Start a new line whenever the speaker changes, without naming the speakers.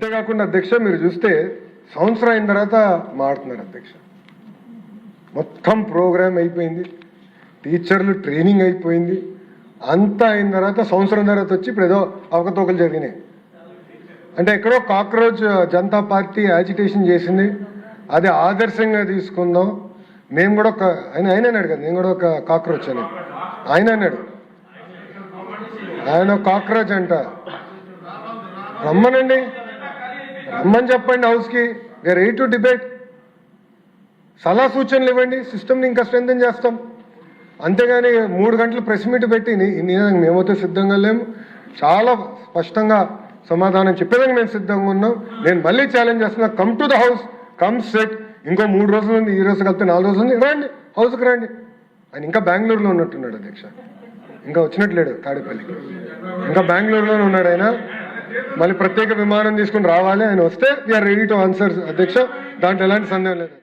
అంతేకాకుండా అధ్యక్ష మీరు చూస్తే సంవత్సరం అయిన తర్వాత మాడుతున్నారు అధ్యక్ష. మొత్తం ప్రోగ్రామ్ అయిపోయింది, టీచర్లు ట్రైనింగ్ అయిపోయింది, అంతా అయిన తర్వాత సంవత్సరం తర్వాత వచ్చి ఇప్పుడు ఏదో అవకతవకలు జరిగినాయి అంటే ఎక్కడో కాక్రోచ్ జనతా పార్టీ యాజిటేషన్ చేసింది, అది ఆదర్శంగా తీసుకుందాం. మేము కూడా ఆయన అన్నాడు కదా, నేను కూడా ఒక కాక్రోచ్ అని ఆయన అన్నాడు. ఆయన కాక్రోచ్ అంట. రమ్మనండి, రమ్మని చెప్పండి హౌస్కి, వీఆర్ రెడీ టు డిబేట్. సలహా సూచనలు ఇవ్వండి, సిస్టమ్ని ఇంకా స్ట్రెంథెన్ చేస్తాం. అంతేగాని 3 గంటలు ప్రెస్ మీట్ పెట్టి మేమైతే సిద్ధంగా లేము, చాలా స్పష్టంగా సమాధానం చెప్పేదానికి మేము సిద్ధంగా ఉన్నాం. నేను మళ్ళీ ఛాలెంజ్ చేస్తున్నా, come to the house, come set. ఇంకో 3 రోజులు ఉంది, ఈ రోజు కలిపితే 4 రోజులు ఉంది, రండి హౌస్కి రండి. ఆయన ఇంకా బెంగళూరులో ఉన్నట్టున్నాడు అధ్యక్ష, ఇంకా వచ్చినట్లేడు తాడేపల్లికి, ఇంకా బెంగళూరులోనే ఉన్నాడు ఆయన. మళ్ళీ ప్రత్యేక విమానం తీసుకుని రావాలి, ఆయన వస్తే వీఆర్ రెడీ టు ఆన్సర్ అధ్యక్ష, దాంట్లో ఎలాంటి సందేహం లేదు.